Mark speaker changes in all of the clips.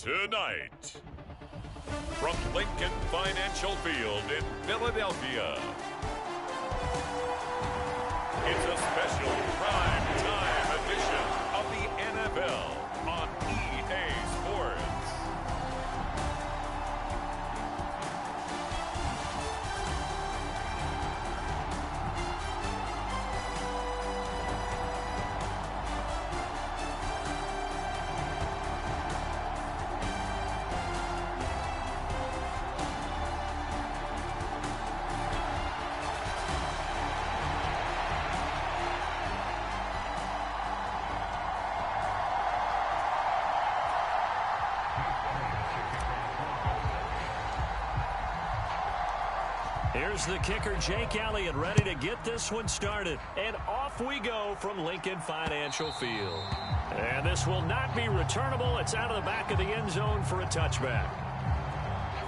Speaker 1: Tonight, from Lincoln Financial Field in Philadelphia, it's a special prime time edition of the NFL on EA Sports.
Speaker 2: Here's the kicker, Jake Elliott, ready to get this one started. And off we go from Lincoln Financial Field. And this will not be returnable. It's out of the back of the end zone for a touchback.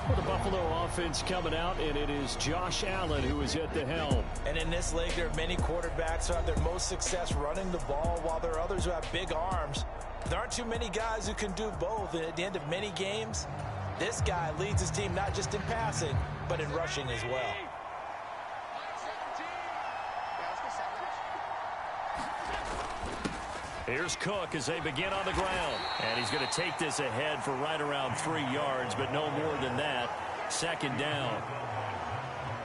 Speaker 2: For the Buffalo offense coming out, and it is Josh Allen who is at the helm.
Speaker 3: And in this league, there are many quarterbacks who have their most success running the ball, while there are others who have big arms. There aren't too many guys who can do both. And at the end of many games, this guy leads his team not just in passing, but in rushing as well.
Speaker 2: Here's Cook as they begin on the ground. And he's going to take this ahead for right around 3 yards, but no more than that. Second down.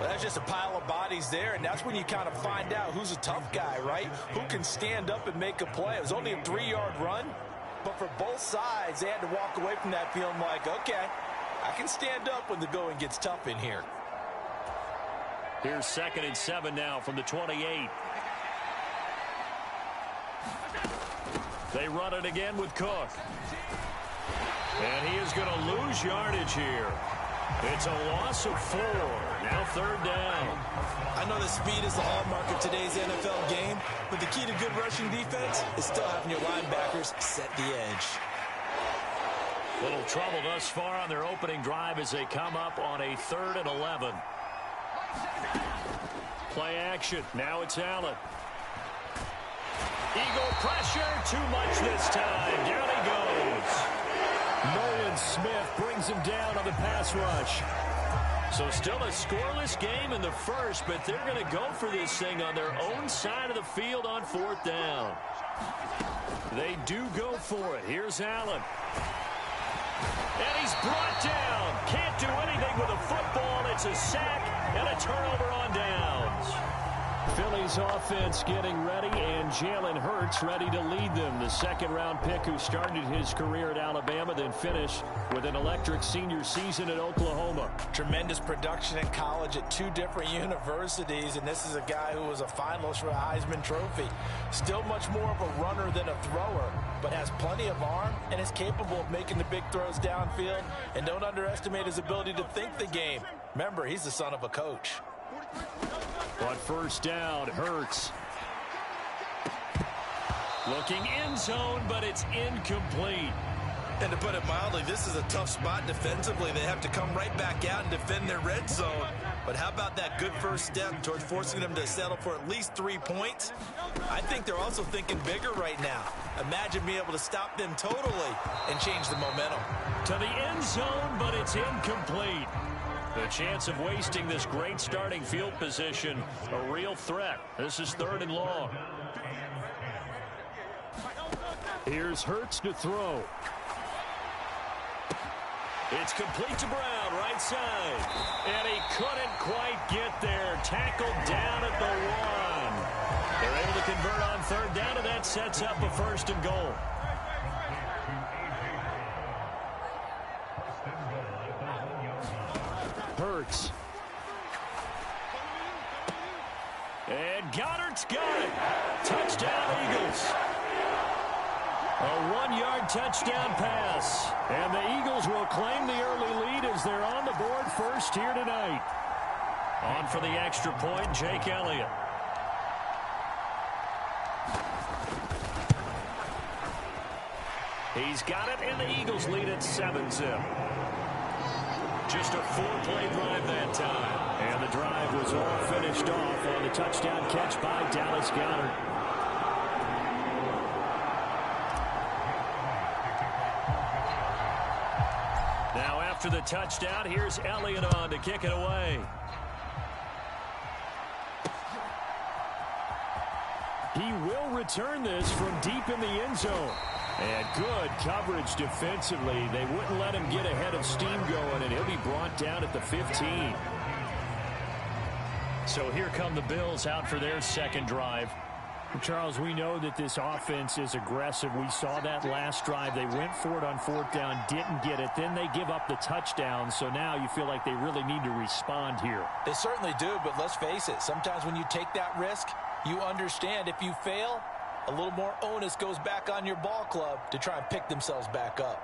Speaker 3: Well, that's just a pile of bodies there, and that's when you kind of find out who's a tough guy, right? Who can stand up and make a play. It was only a 3-yard run, but for both sides, they had to walk away from that feeling like, okay, I can stand up when the going gets tough in here.
Speaker 2: Here's 2nd and 7 now from the 28. They run it again with Cook. And he is going to lose yardage here. It's a loss of 4. Now 3rd down.
Speaker 3: I know that speed is the hallmark of today's NFL game, but the key to good rushing defense is still having your linebackers set the edge.
Speaker 2: Little trouble thus far on their opening drive as they come up on a 3rd and 11. Play action. Now it's Allen. Eagle pressure, too much this time. Down he goes. Nolan Smith brings him down on the pass rush. So still a scoreless game in the first, but they're going to go for this thing on their own side of the field on 4th down. They do go for it. Here's Allen. And he's brought down. Can't do anything with a football. It's a sack and a turnover on downs. Philly's offense getting ready, and Jalen Hurts ready to lead them. The 2nd-round pick who started his career at Alabama, then finished with an electric senior season at Oklahoma.
Speaker 3: Tremendous production in college at 2 different universities, and this is a guy who was a finalist for a Heisman Trophy. Still much more of a runner than a thrower, but has plenty of arm and is capable of making the big throws downfield. And don't underestimate his ability to think the game. Remember, he's the son of a coach.
Speaker 2: But 1st down, Hurts. Looking end zone, but it's incomplete.
Speaker 4: And to put it mildly, this is a tough spot defensively. They have to come right back out and defend their red zone. But how about that good first step towards forcing them to settle for at least 3 points? I think they're also thinking bigger right now. Imagine being able to stop them totally and change the momentum.
Speaker 2: To the end zone, but it's incomplete. The chance of wasting this great starting field position, a real threat. This is 3rd and long. Here's Hurts to throw. It's complete to Brown, right side. And he couldn't quite get there. Tackled down at the 1. They're able to convert on 3rd down, and that sets up a 1st and goal. Hurts. And Goddard's got it. Touchdown, Eagles. A 1-yard touchdown pass. And the Eagles will claim the early lead as they're on the board first here tonight. On for the extra point, Jake Elliott. He's got it, and the Eagles lead at 7-zip. Just a 4-play drive that time. And the drive was all finished off on the touchdown catch by Dallas Goedert. After the touchdown, here's Elliott on to kick it away. He will return this from deep in the end zone. And good coverage defensively. They wouldn't let him get ahead of steam going, and he'll be brought down at the 15. So here come the Bills out for their second drive. Charles, we know that this offense is aggressive. We saw that last drive. They went for it on fourth down, didn't get it. Then they give up the touchdown. So now you feel like they really need to respond here.
Speaker 3: They certainly do, but let's face it. Sometimes when you take that risk, you understand if you fail, a little more onus goes back on your ball club to try and pick themselves back up.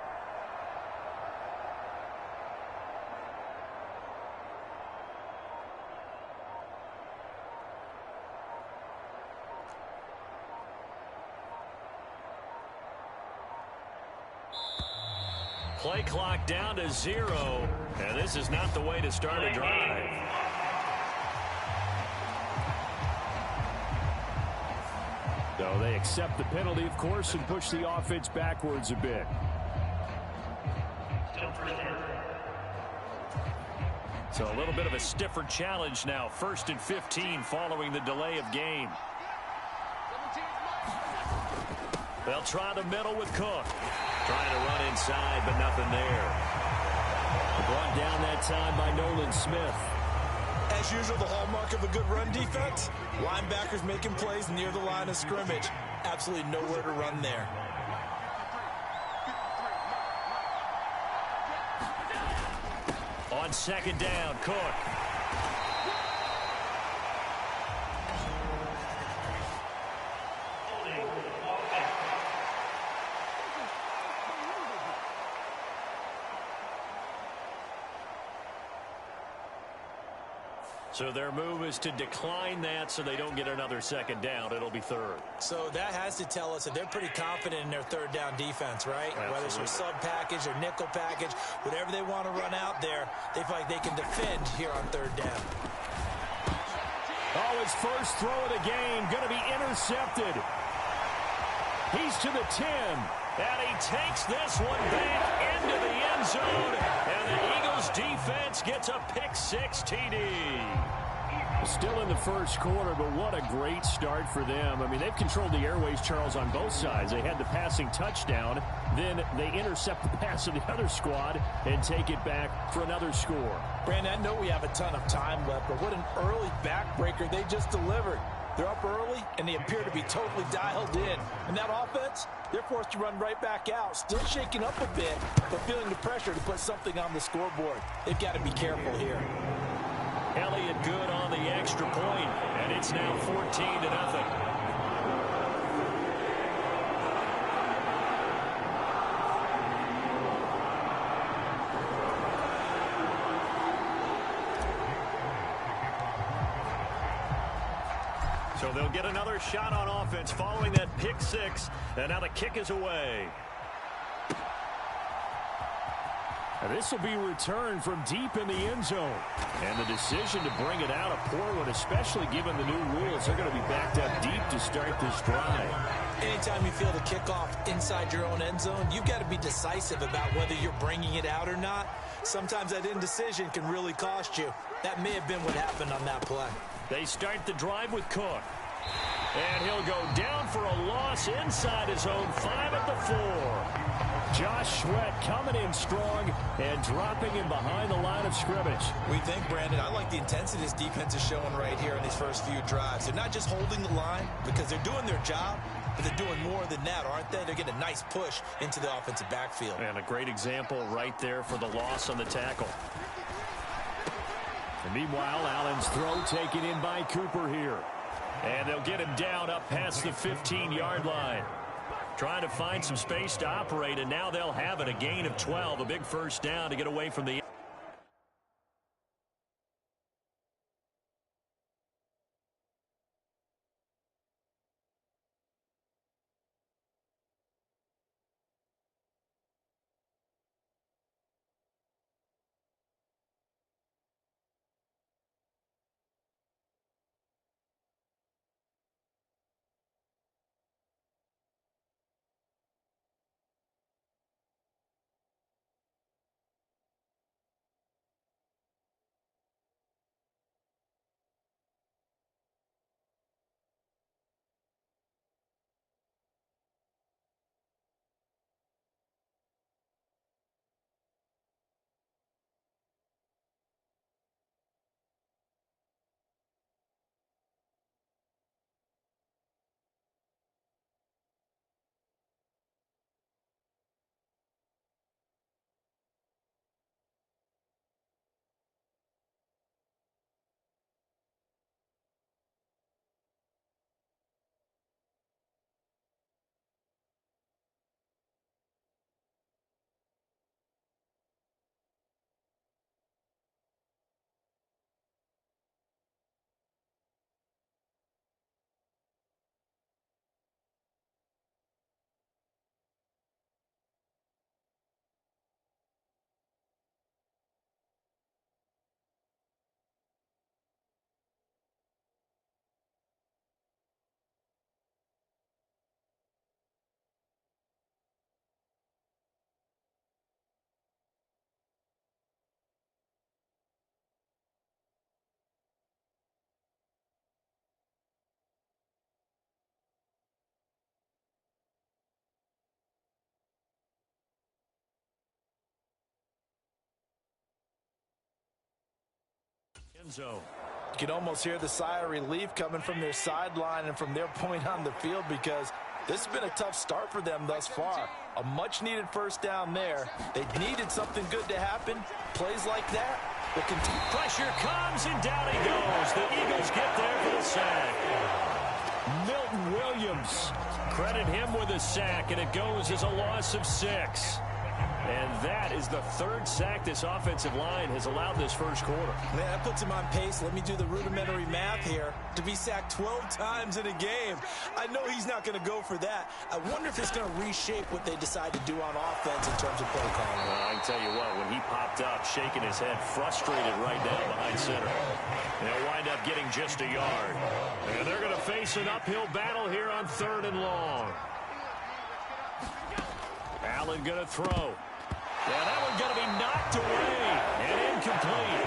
Speaker 2: Play clock down to 0, and this is not the way to start a drive. So they accept the penalty, of course, and push the offense backwards a bit. So a little bit of a stiffer challenge now. 1st and 15 following the delay of game. They'll try the middle with Cook. Trying to run inside, but nothing there. Brought down that time by Nolan Smith.
Speaker 4: As usual, the hallmark of a good run defense, linebackers making plays near the line of scrimmage. Absolutely nowhere to run there.
Speaker 2: On 2nd down, Cook. So their move is to decline that so they don't get another 2nd down. It'll be 3rd.
Speaker 3: So that has to tell us that they're pretty confident in their 3rd down defense, right?
Speaker 2: Absolutely.
Speaker 3: Whether it's their sub package or nickel package, whatever they want to run out there, they feel like they can defend here on 3rd down.
Speaker 2: Oh, his first throw of the game going to be intercepted. He's to the 10, and he takes this one back into the end zone, and the Eagles defense gets a pick-6 TD. Still in the first quarter, but what a great start for them. I mean, they've controlled the airways, Charles, on both sides. They had the passing touchdown, then they intercept the pass of the other squad and take it back for another score.
Speaker 3: Brandon, I know we have a ton of time left, but what an early backbreaker they just delivered. They're up early, and they appear to be totally dialed in. And that offense, they're forced to run right back out, still shaking up a bit, but feeling the pressure to put something on the scoreboard. They've got to be careful here.
Speaker 2: Elliott good on the extra point, and it's now 14-0. So they'll get another shot on offense following that pick-6, and now the kick is away. And this will be returned from deep in the end zone. And the decision to bring it out, a poor one, especially given the new rules. They're going to be backed up deep to start this drive.
Speaker 3: Anytime you feel the kickoff inside your own end zone, you've got to be decisive about whether you're bringing it out or not. Sometimes that indecision can really cost you. That may have been what happened on that play.
Speaker 2: They start the drive with Cook. And he'll go down for a loss inside his own 5 at the 4. Josh Sweat coming in strong and dropping him behind the line of scrimmage.
Speaker 4: We think, Brandon, I like the intensity this defense is showing right here in these first few drives. They're not just holding the line because they're doing their job, but they're doing more than that, aren't they? They're getting a nice push into the offensive backfield.
Speaker 2: And a great example right there for the loss on the tackle. And meanwhile, Allen's throw taken in by Cooper here. And they'll get him down up past the 15-yard line. Trying to find some space to operate, and now they'll have it. A gain of 12, a big first down to get away from the zone.
Speaker 3: You can almost hear the sigh of relief coming from their sideline and from their point on the field, because this has been a tough start for them thus far. A much-needed first down there. They needed something good to happen. Plays like that will continue.
Speaker 2: Pressure comes, and down he goes. The Eagles get there for the sack. Milton Williams. Credit him with a sack, and it goes as a loss of 6. And that is the 3rd sack this offensive line has allowed this first quarter.
Speaker 3: Man, that puts him on pace. Let me do the rudimentary math here. To be sacked 12 times in a game, I know he's not going to go for that. I wonder if it's going to reshape what they decide to do on offense in terms of play calling.
Speaker 2: Well, I can tell you what, when he popped up, shaking his head, frustrated right down behind center, they'll wind up getting just a yard. And they're going to face an uphill battle here on 3rd and long. Allen going to throw. Yeah, that one's going to be knocked away and incomplete.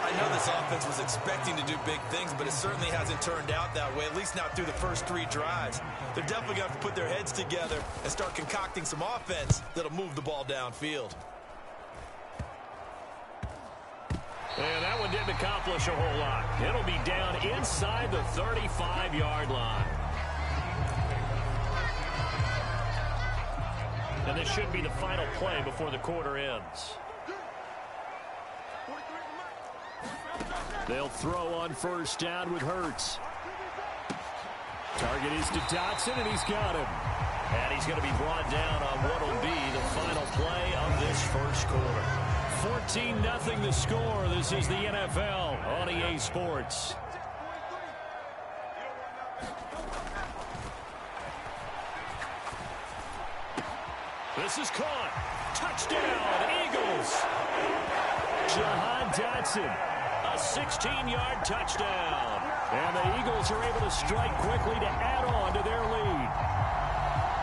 Speaker 4: I know this offense was expecting to do big things, but it certainly hasn't turned out that way, at least not through the first 3 drives. They're definitely going to have to put their heads together and start concocting some offense that'll move the ball downfield.
Speaker 2: And that one didn't accomplish a whole lot. It'll be down inside the 35-yard line. And this should be the final play before the quarter ends. They'll throw on first down with Hurts. Target is to Dotson, and he's got him. And he's going to be brought down on what will be the final play of this first quarter. 14-0 the score. This is the NFL on EA Sports. This is caught. Touchdown, Eagles. Jahan Dotson, a 16-yard touchdown. And the Eagles are able to strike quickly to add on to their lead.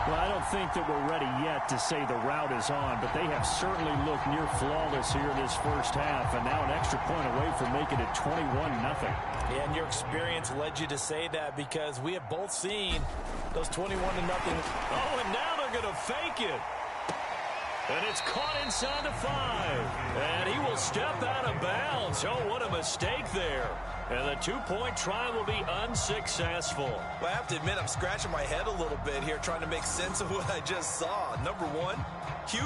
Speaker 2: Well, I don't think that we're ready yet to say the route is on, but they have certainly looked near flawless here in this first half, and now an extra point away from making it 21-0.
Speaker 3: Yeah, and your experience led you to say that, because we have both seen those 21-0.
Speaker 2: Oh, and now they're going to fake it. And it's caught inside the 5. And he will step out of bounds. Oh, what a mistake there. And the 2-point try will be unsuccessful.
Speaker 4: Well, I have to admit, I'm scratching my head a little bit here trying to make sense of what I just saw. Number one, huge.